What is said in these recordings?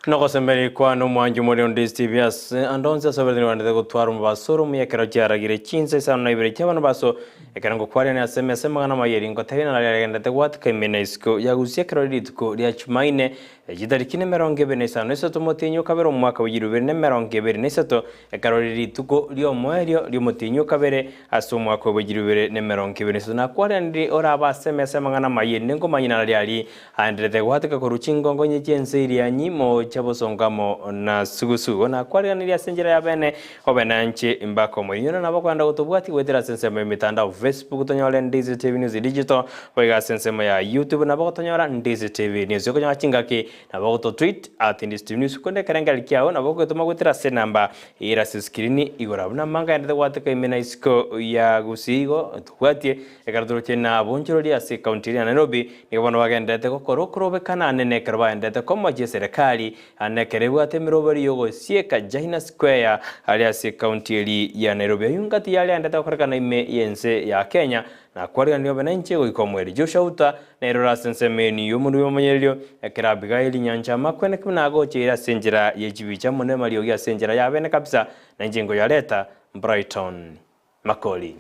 Nokosemberi kwa no mwanju muri on Ndizi TV andonza sobere wandete gutwara umubasoro muyekero cyaragire Chinsa Isano na Ibere cyabana baso ekera ngo kwari na SMS magana mayeri ngo tari na yagendete gwatika imenesco ya Gusii ekero ritko rya chumaine gidarikine 25 esato motinyo kabero mu mwaka wa 2023 ekero ritko ryo mwerio ryo motinyo kabere aso mwaka wa 2023 na kwari ndi ora ba SMS magana mayeri ngo manyina ryali andete gwatika ko ruchingo ngo nyejense iri nyimo chabosongamo na sugusu na kwari ni yasenjera ya bene obenanche imbako moyino nabo kwanda gutubwati wetera sensema mitandao Facebook tonyora Ndizi TV News Digital wega sensema ya YouTube nabo tonyora Ndizi TV News yoko nyachingaki nabo to tweet @Ndizi TV News konde karengali kyao nabo gutuma gwetera se namba ira screen igora buna manga ndete gwateka imena isko ya Gusii go tugwatie ekardo chena abonjoro ya se county ya Nairobi nibono bagendete kokoro kana nene karba ndete komo je serikali anekerewa temirobari yogo sieka Jahina Square alias county ya Nairobi yungati yale andata korekana ime yense ya Kenya na kwari ndio benanche goikomweri Joshua Auta na erora sensemeni yomundu yomonyelyo ekerabiga ili nyanja makwene kunago chira senjera yejibicha mone malio ya senjera ya bene kabisa na njengo ya leta Brighton Makori.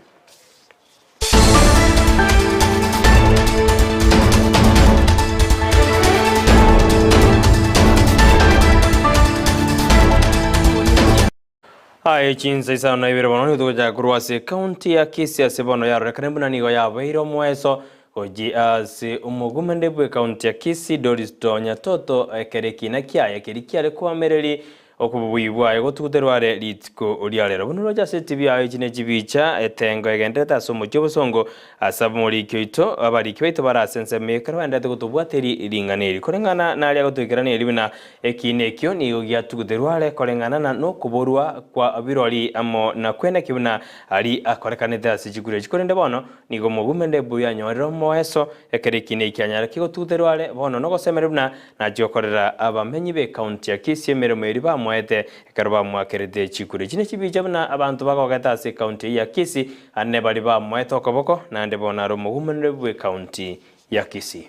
Chinsa Isano na Ibere bono tuja kurwase county ya Kisii asebono ya rekanembu na nigo ya bairo mweso oji ase umugumende bwe county ya Kisii Doris Donya toto ekereki na kya ekerikiare kwa mereri okubuyibwa egotuguterware litiko olialero bono roja TV ya ejine jibicha etengo egendeta asomo cyobosongo asabumuri kyoito abari kyoito barasense mekero endete gutubwateri iringaneri korengana na ali agotugerani elibina ekinekyo ni ogya tuguterware korengana na no kuborwa kwa birori amo na kwene kibuna ali akorekanete asijigure chikorende bono nigo mugumende buya nyorero moeso ekerekine kyanyara kigotuguterware bono no gosemeribuna na jokorera abamenyi be county ya Kisii emeremo eriba mwete ekarba mwakerete chikure chine chibijabna abantu bagogata se county ya Kisii anne bali ba mwete okoboko nande bonaro mugumende bwe county ya Kisii.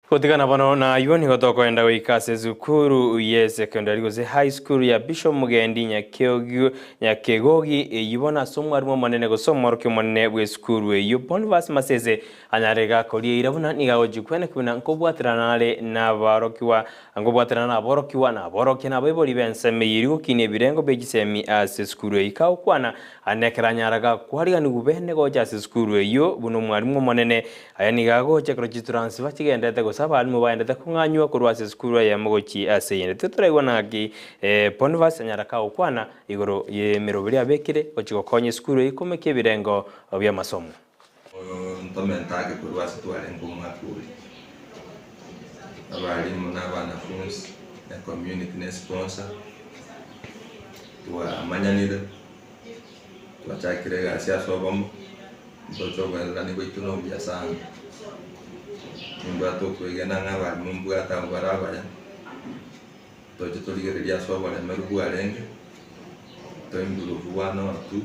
Kotikana bano na yoni gotoko enda wikase zukuru ye secondary goze high school ya Bishop Mugendi Nyakegogi yibona somwarimo manene go somwaruke manene bwe school we yubonvas maseze anyarega koli irabuna nigago jikwene kubina nkobwateranale na barokiwa ngobwaterana borokiwa na boroke na beboli benseme yirigo kine birengo begisemi as school we ikaw kwana anekeranyaraga kwariga ni gubene go jase school we yo buno mwarimo manene ayanigago chekro jitrans bachigendete go saba alimo baendete kunganywa kurwase skuru ya mogochi aseyene tuturayibona ki ponvas anyaraka okwana igoro ye mirobiri abekire ochigokonye skuru ikomeke birengo bya masomo ntomentake kurwase twarengo mwakuri abalimu n'abanafunzi na community ne sponsor twa manyanire twachakire gasia sobomo ntocho bwelani bwituno byasanga imbato kwegena ngaba mumbu atangwaraba ya toje toligereria sobo le merubu arenge to imbulu buano tu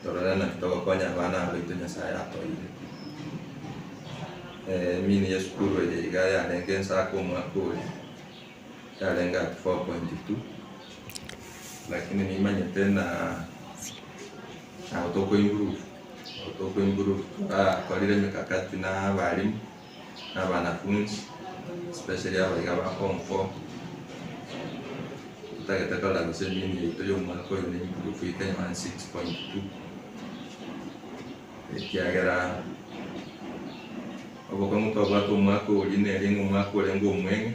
torana kitoko kwanya bana bitonya saya to ile mini ya skuru ile igaya nengensa ko mwakuri yalenga 4.2 lakini ni manya tena autoko improve kwa lile mikakati na walimu na wanafunzi especially abaga ba form 4 tutakataka la semini itoyo mwako ni improve ita 6.2 ikiagera oboko muto watu mwako line lingo mwako lengo mwenge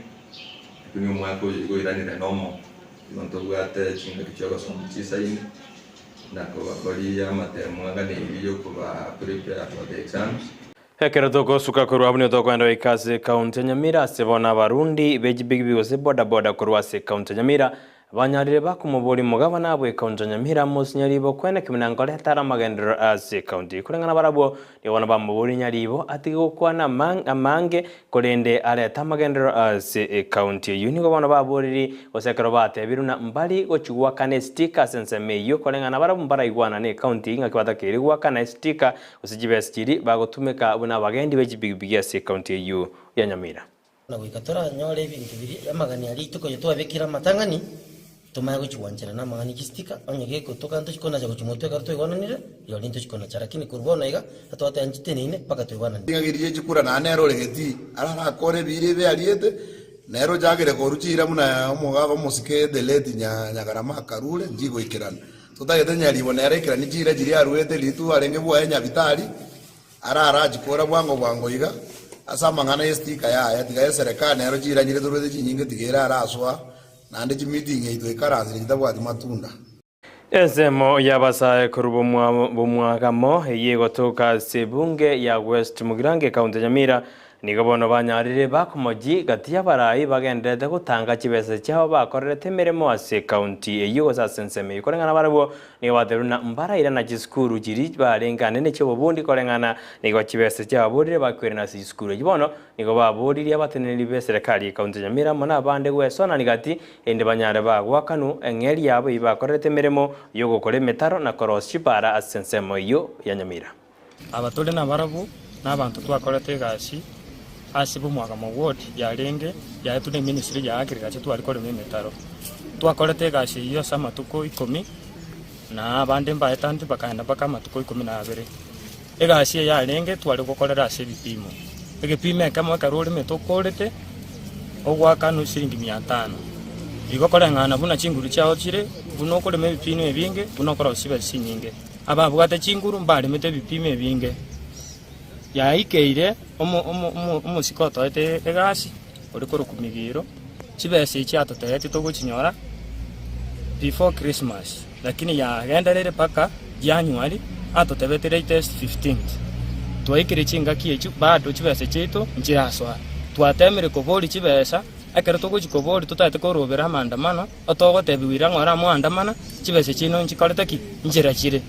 kuni mwako yigo irani de nomo nonto gwate chinga kichogo somchisa ine na kwa matemo ngani iliyo kwa prepare for the exams. Hekera toko suka kuru abuni toko enda wikase county Nyamira sebona barundi beji bigi bigose boda kurwase county Nyamira banyarire bakumuburi mugabana bwe kaunti Nyamira nyaribo kwene kiminangole tara magendero as county kulengana barabo yabona bamuburi nyaribo atigo kwana amange kolende aleta magendero as county unigo bana baburiri osekero bate biruna mbali gochugwa kane sticker sense meyo kulengana barabo mbara igwana ne county inga kwata kirigwa kane sticker usijibesiri bagotumeka buna bagendi bejibigibigi as county ya Nyamira na wikatora nyore ibintu biri amagani ari tuko yetwabekira matangani tumaye kuchiwanjira na mangani kistika onyege kutoka nto chikona cha kuchimoto ka to igwananire yo linto chikona cha lakini kurbona iga atwata anjite nine paka to igwananire ngirije chikura na nero regeti ara kore bire be aliete nero jagere koruchira muna omugaba musike delete nyagarama karule njigo ikirana tutagete nyari bonere ikirana jira jiri arwete litu arenge bwa nya vitali ara jikora bwango iga asa mangana estika ya tiga serikali nero jira jire turwete chinyinge tigera araswa nande meeting yitwe karanze kitabwati matunda Ezemo yabasa kurubumwagamo yego toka sebunge ya West Mugirange County Nyamira nigobono banyarire bakumoji gatiya barayi bagendete gutanga kibese cyaho bakorerete miremo ase county eyo za senseme ikorengana barabo ni baderuna mbara na giskuru jiri barengane ne cyo bundi korengana nigo kibese cyaho burire bakwirana giskuru gibono nigo baburire abateneri be serikali county Nyamira mona bande gwesona nigati ende banyare bagwa kanu engeri yabo ibakorerete miremo yo gukore metaro na koroshi para asensemo yo ya Nyamira abatole na barabu n'abantu twakorete gashi asibu mwaga mu ward ya Lenge ya tune ministry ya agriculture twarikore metaro twakorete gashi iyo sama tuko 10 na bande mbaye tanti bakanda baka matuko 12 egashi ya Lenge twari gukorera ase bipimo egepime kama karuri metokorete ogwa kanu shilingi 500 igokora ngana buna chinguru chao chire buno kore mebipino ebinge buno kora usiba sinyinge ababwate chinguru mbale mete bipimo ebinge ya ikeire omusikoto ete egasi ori koro kumigiro chibese chiato tete togochinyora before Christmas lakini ya genderere paka January atotebetere test 15th twaikire chinga kiechu bado chibese chito njiraswa twatemere kobori chibesa akere togochikobori tutate korobera maandamano otogotebiwira ngora muandamana chibese chino nchikorete ki njira chire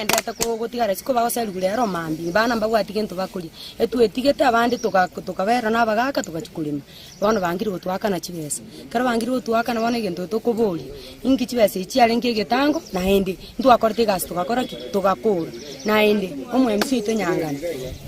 ndeta ko gutigara siko bagoserugure romambi bana mbagwati gento bakuri etwetigete abandi tukabera nabagaka tugachikulima bano bangiri gutwaka na chibesa kara bangiri gutwaka na bana gento tokobori ingi chibesa ichiare ngi getango na ende ndwakorete gas tukakora tukakura na ende omwemsi to nyangana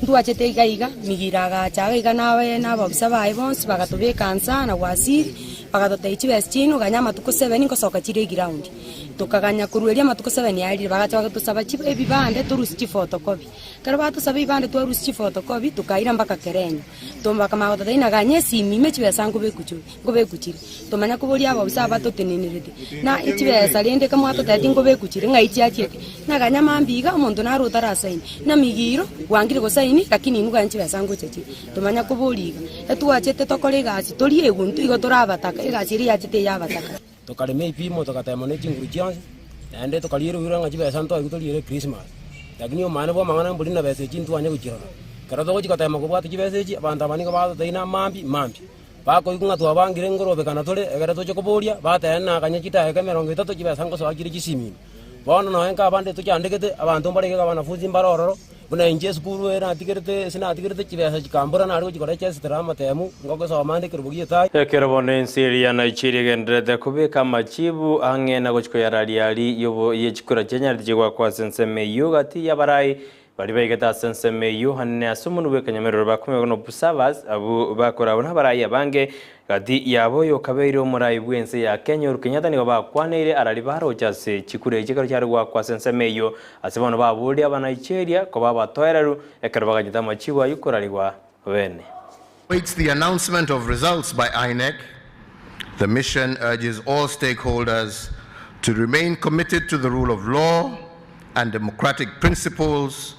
ndwachete igaiga migiraga chaga iga nawe nababisa bae bonsi bagatubeka nsana wasiri bagatote chibesa chino ganyama tuko 7 ngosoka chire ground tukaganya kurueria matuko 7 yari bagacha bagatusaba chibe ebibande turusi photocopy kara batusaba ibande turusi photocopy tukaira mpaka Kerenya tomba kama gotata ina ganye simi mechibe sangu bekuchiri tomanya kuboria abo bisaba totenenerete na ichibe saliende kama atotati ngo bekuchiri ngaichi achete na ganya mambiga omuntu naruta rasaini na migiro wangire go saini lakini nuga nchibe sangu chechi tomanya kuboriga etuachete tokore gasi tori eguntu igo torabataka egachiri achete yabataka tokaleme ipimo tokatema ne chinguru chionse ande tokaliero wiranga chibe santo igutoliere Christmas lakini omane bo mangana mbuli na bese chintu anye kuchira kara togo chikatema kubwati chibese chi abanda bani ko bato taina mambi bako ikunga twa bangire ngorobe kana tole egere tocho koboria bata na kanya chita eke 30 chibe sango so akiri chisimi bono no enka bande tuchandekete abantu mbareke ka banafuzi mbarororo buna inje skuru era atikirete sina atikirete chibesa chikambura na ari chikora chestra matemu ngoko so amande kirubugie tai ekerobone insiria na ichiri gendrede kubika machibu ange na gochiko yarariari yobo yechikura chenyarije gwa kwa senseme yugati yabarai bari baigeta senseme yu hanne asumunu bekanyamerero bakomeye no busabas abu bakora abona barayi abange gati yabo yo kabeiro murai bwense ya Kenya urukenyata nigo bakwaneire arari barochase chikure chikaro cyari gwa kwa senseme yu asibono baburi abana Nigeria ko babatoeraru ekero baganyita machibu ayukorarigwa bene. Waits the announcement of results by INEC. The mission urges all stakeholders to remain committed to the rule of law and democratic principles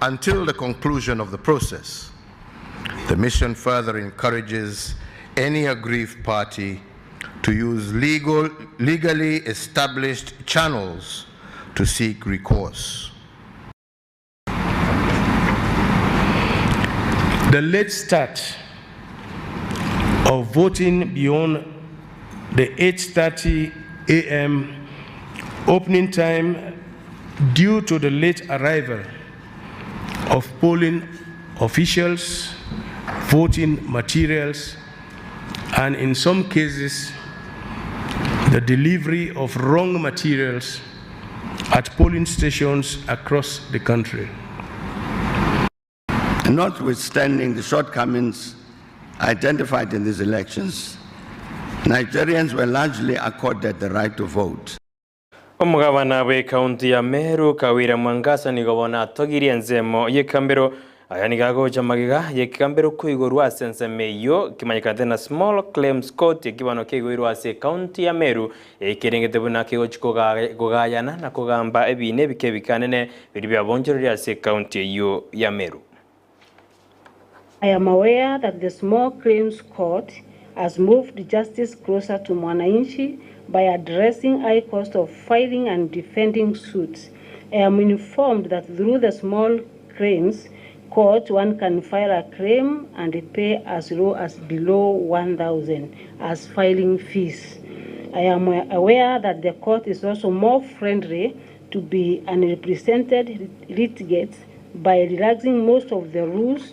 until the conclusion of the process. The mission further encourages any aggrieved party to use legally established channels to seek recourse. The late start of voting beyond the 8:30 a.m. opening time due to the late arrival of polling officials, voting materials, and in some cases, the delivery of wrong materials at polling stations across the country. Notwithstanding the shortcomings identified in these elections, Nigerians were largely accorded the right to vote. Omugabana we county ya Meru Kawira Mwangasa ni gobona togirie nzemo yekambero ayani gagoja magiga yekambero kuigorwa asensemeyo kimanyikate na small claims court ekibano kigorwa ase county ya Meru ekirengete buna kigochiko gogayana na kugamba ebine bikebikanene biri byabonjoreri ase county yo ya Meru. I am aware that the small claims court has moved justice closer to Mwananchi by addressing high cost of filing and defending suits. I am informed that through the small claims court, one can file a claim and pay as low as below 1,000 as filing fees. I am aware that the court is also more friendly to be unrepresented litigants by relaxing most of the rules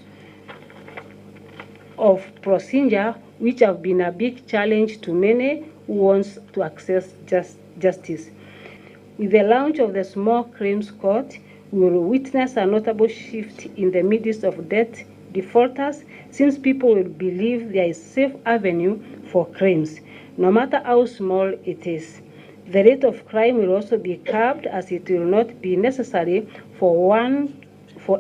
of procedure, which have been a big challenge to many who wants to access justice. With the launch of the small claims court, we will witness a notable shift in the midst of debt defaulters, since people will believe there is safe avenue for claims, no matter how small it is. The rate of crime will also be curbed, as it will not be necessary for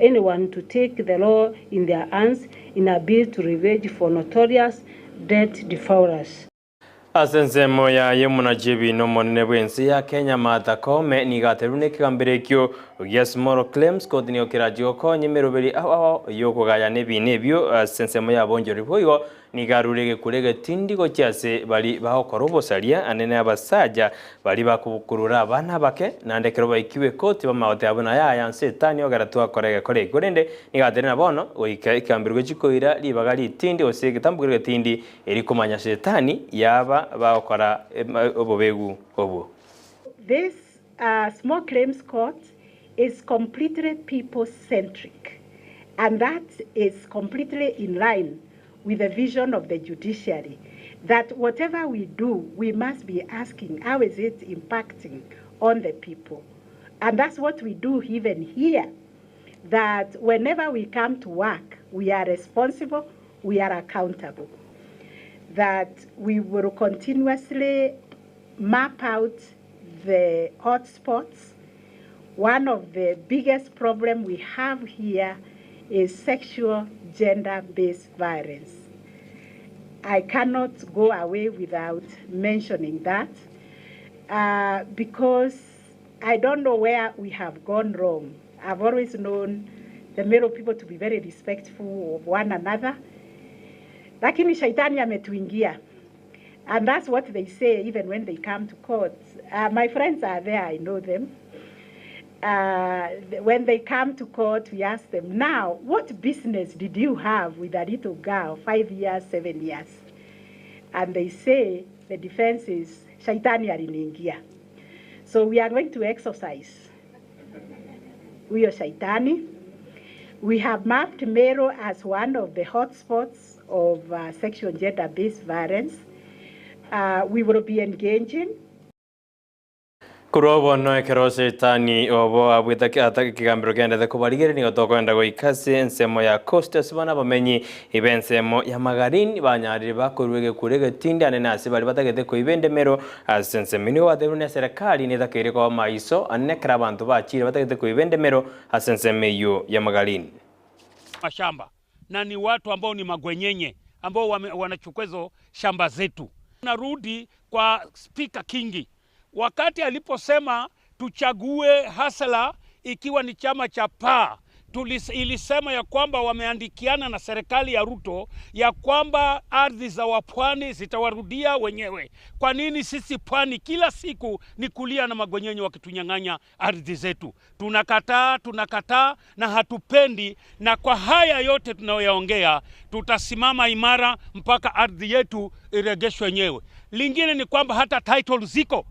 anyone to take the law in their hands in a bid to revenge for notorious debt defaulters. Asensemo ya yemuna jibi no monene bwensi ya Kenya Martha Koome ni gaterune kigamberekyo ya small claims court ni okirajo ko nyimeroberi yoko gaya nebinebyo asensemo ya bonjori boyo ni garurege kurege tindi go cyase bali baho korobosalia anene abasaja bali bakubukurura abana bake nandekero bayikiwe court bamaote abona ya yansetani ogaratwa korege gorende ni gaterina bono ikambirwe chikoira libagali tindi osege tambugirwe tindi eri kumanya setani yaba baokora obobegu obo. This small claims court is completely people-centric, and that is completely in line with the vision of the judiciary, that whatever we do, we must be asking, how is it impacting on the people? And that's what we do even here, that whenever we come to work, we are responsible, we are accountable, that we will continuously map out the hotspots. One of the biggest problems we have here is sexual gender-based violence. I cannot go away without mentioning that because I don't know where we have gone wrong. I've always known the Meru people to be very respectful of one another. Lakini shaitani ametuingia. And that's what they say even when they come to court. My friends are there, I know them. When they come to court, we ask them, now, what business did you have with a little girl, 5 years, 7 years? And they say, the defense is, shaitani aliniingia. So we are going to exercise. We are shaitani. We have mapped Meru as one of the hotspots of sexual and gender-based violence. We will be engaging. Kurobo no ekerose tani obo abwita kigambiro gende de kubarigere ni otokwenda go ikase ensemo ya Costas bana bamenyi ibensemo ya Magarini banyarire bakorwege kurege tindi anene asibali batagete ko ibendemero asensemini wa derune serikali ni dakere ko maiso anekra abantu bachire batagete ko ibendemero asensemeyo ya Magarini mashamba na ni watu ambao ni magwenyenye ambao wanachukwezo shamba zetu. Narudi kwa Speaker Kingi wakati aliposema tuchague hasala ikiwa ni chama cha PA, ilisema ya kwamba wameandikiana na serikali ya Ruto ya kwamba ardhi za wapwani zitawarudia wenyewe. Kwa nini sisi pwani kila siku ni kulia na magwenyenye wakitunyang'anya ardhi zetu? Tunakataa na hatupendi, na kwa haya yote tunayoyaongea tutasimama imara mpaka ardhi yetu iregeshwe wenyewe. Lingine ni kwamba hata title ziko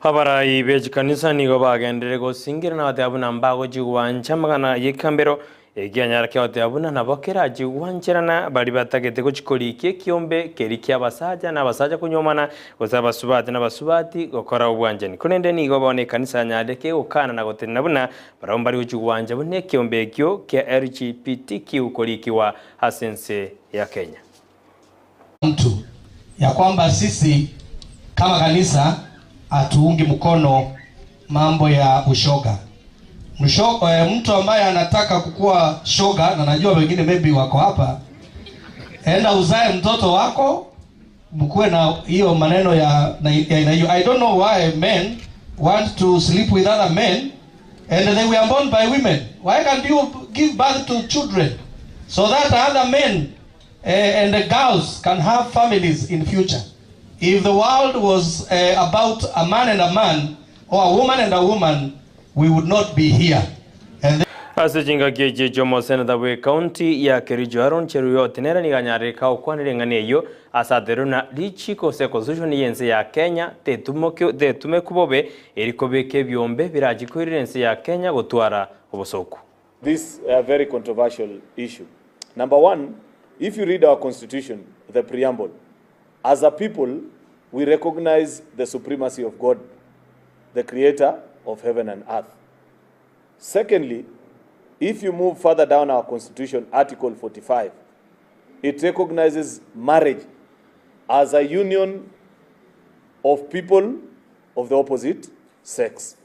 habara ibeji kanisa nigo bagendere go singira na abuna mbago jiwanja magana yikambero egianyara kya abuna nabokera jiwancherana bari batagete go chikorikie kiombe kerikia basaja na basaja kunyomana gozabasubati na basubati gokora ubwanjani kunende nigo bone kanisa nyadeke ukana na gotenna buna barombari go jiwanja bune kiombe kyo kya LGBTQ korikiwa hasense ya Kenya mtu ya kwamba sisi kama kanisa atuungi mkono mambo ya ushoga. Mtu ambaye anataka kukua shoga, na najua wengine maybe wako hapa, enda uzae mtoto wako, mkuwe na hiyo maneno ya I don't know why men want to sleep with other men and they were born by women. Why can't you give birth to children so that other men and the girls can have families in future? If the world was about a man and a man, or a woman and a woman, we would not be here. Asijinga geje jomo senada we county ya Kericho Aron Cheruyo tenera ni ganyare ka okwanire ngane yo asaderuna lichi ko se constitution yense ya Kenya tetume kubobe eriko beke byombe biraji ko yense ya Kenya gotwara obosoku. This a very controversial issue. Number one, if you read our constitution, the preamble, as a people, we recognize the supremacy of God, the creator of heaven and earth. Secondly, if you move further down our constitution, Article 45, it recognizes marriage as a union of people of the opposite sex.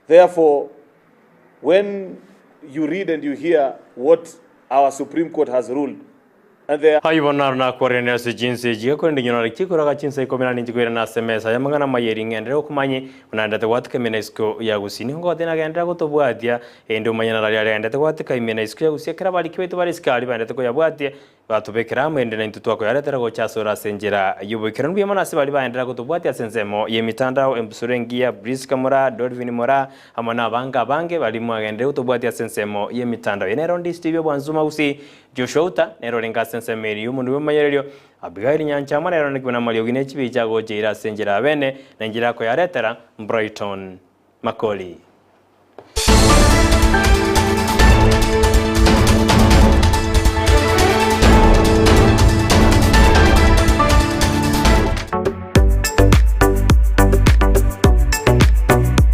Therefore, when you read and you hear what our Supreme Court has ruled, Hayibona na korene se jinse jiga korende nyona kikora ga Chinsa ikomera ninjigwera na semesa yamangana mayeri ngendre okumanye unanda twatka menesko ya Gusii ngo dena gendra gotobwatia ende umanyana rali ende twatka menesko ya Gusii kera bali kwetu bali skali bande ko yabwatia batubekera mwende na intu twako yaretera go chasora senjera yubekera nbiye mana se bali bandera gotobwatia sensemo ye mitandao embusurengia Briska Mora Dolvin Mora amana bange bali mwagende gotobwatia sensemo ye mitandao yenero ndi Steve Bwanzuma Gusii Joshua Auta nero renga sensemeri yumundu w'amayerero abigairi nyanchama nero nikuna mali ogine chibicha go jira senjera bene na njira ko yaretera Brighton Makori.